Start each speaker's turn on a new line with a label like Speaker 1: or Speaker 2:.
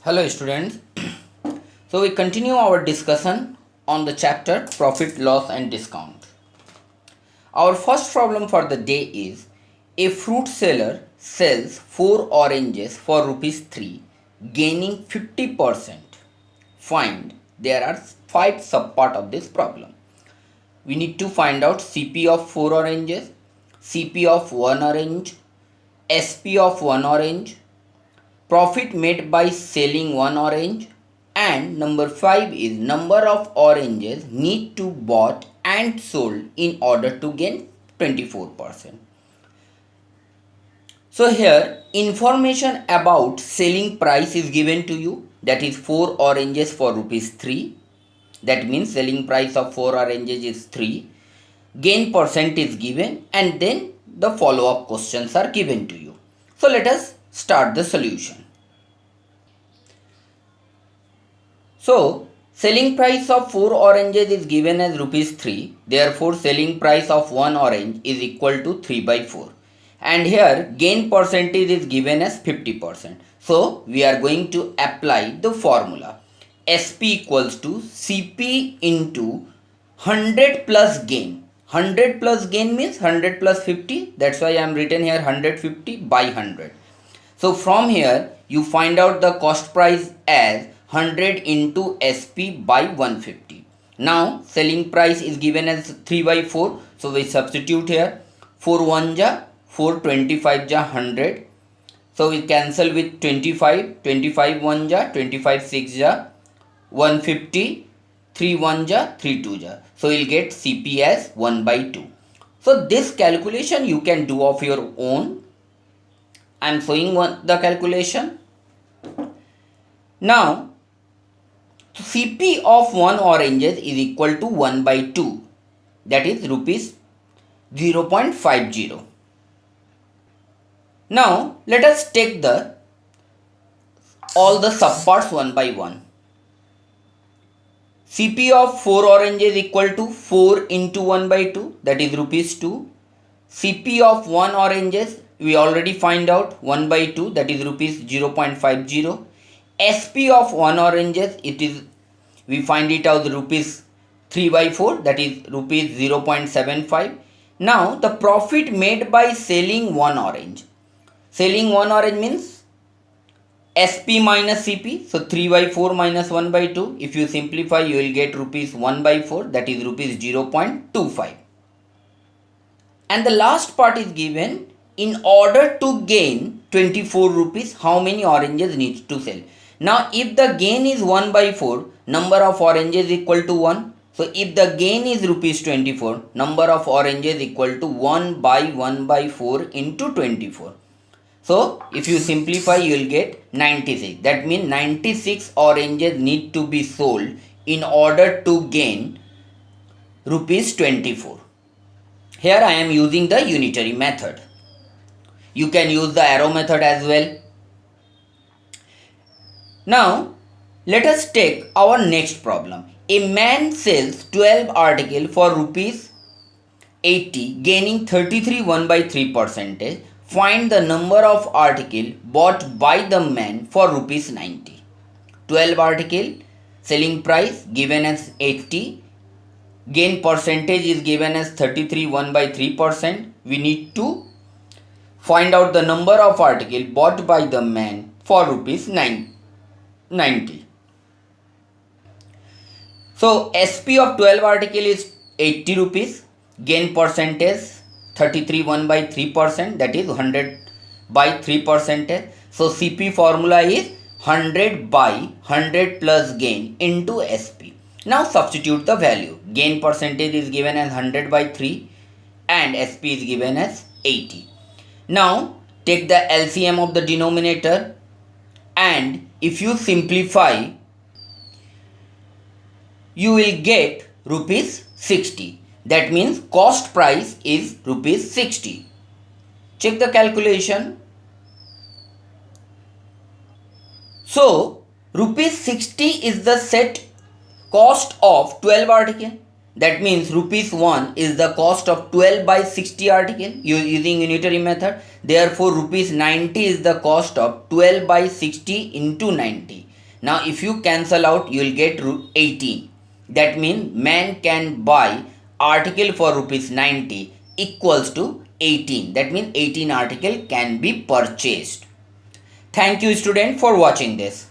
Speaker 1: Hello students. So we continue our discussion on the chapter profit, loss and discount. Our first problem for the day is a fruit seller sells 4 oranges for rupees 3 gaining 50%. Find there are 5 subpart of this problem. We need to find out CP of 4 oranges, CP of 1 orange, SP of 1 orange, profit made by selling one orange, and number 5 is number of oranges need to bought and sold in order to gain 24%. So here information about selling price is given to you, that is 4 oranges for rupees 3, that means selling price of 4 oranges is 3, gain percent is given, and then the follow up questions are given to you. So let us start the solution. So, selling price of 4 oranges is given as rupees 3. Therefore, selling price of 1 orange is equal to 3 by 4. And here, gain percentage is given as 50%. So, we are going to apply the formula. SP equals to CP into 100 plus gain. 100 plus gain means 100 plus 50. That's why I am written here 150 by 100. So from here you find out the cost price as 100 into SP by 150. Now selling price is given as 3 by 4. So we substitute here 4 1 ja 4 25 ja 100. So we cancel with 25, 25 1 ja 25 6 ja 150, 3 1 ja 3 2 ja. So you'll get CP as 1 by 2. So this calculation you can do of your own. I am showing the calculation. Now, CP of 1 oranges is equal to 1 by 2, that is rupees 0.50. Now, let us take all the subparts one by one. CP of 4 oranges equal to 4 into 1 by 2, that is rupees 2. CP of 1 oranges we already find out 1 by 2, that is rupees 0.50. SP of 1 oranges we find it out rupees 3 by 4, that is rupees 0.75. Now the profit made by selling 1 orange. Selling 1 orange means SP minus CP. So 3 by 4 minus 1 by 2. If you simplify, you will get rupees 1 by 4, that is rupees 0.25. And the last part is given, in order to gain 24 rupees, how many oranges needs to sell. Now if the gain is 1 by 4, number of oranges equal to 1. So if the gain is rupees 24, number of oranges equal to 1 by 4 into 24. So if you simplify, you will get 96. That means 96 oranges need to be sold in order to gain rupees 24. Here I am using the unitary method. You can use the arrow method as well. Now let us take our next problem. A man sells 12 articles for rupees 80 gaining 33 1 by 3 percentage. Find the number of articles bought by the man for rupees 90. 12 article, selling price given as 80, gain percentage is given as 33 1 by 3%. We need to find out the number of articles bought by the man for rupees 90. So SP of 12 article is 80 rupees, gain percentage 33 1 by 3%, that is 100 by 3%. So CP formula is 100 by 100 plus gain into SP. Now substitute the value. Gain percentage is given as 100 by 3 and SP is given as 80. Now take the LCM of the denominator, and if you simplify, you will get rupees 60. That means cost price is rupees 60. Check the calculation. So rupees 60 is the set cost of 12 article. That means rupees 1 is the cost of 12 by 60 article using unitary method. Therefore rupees 90 is the cost of 12 by 60 into 90. Now if you cancel out, you will get 18. That means man can buy article for rupees 90 equals to 18. That means 18 article can be purchased. Thank you student for watching this.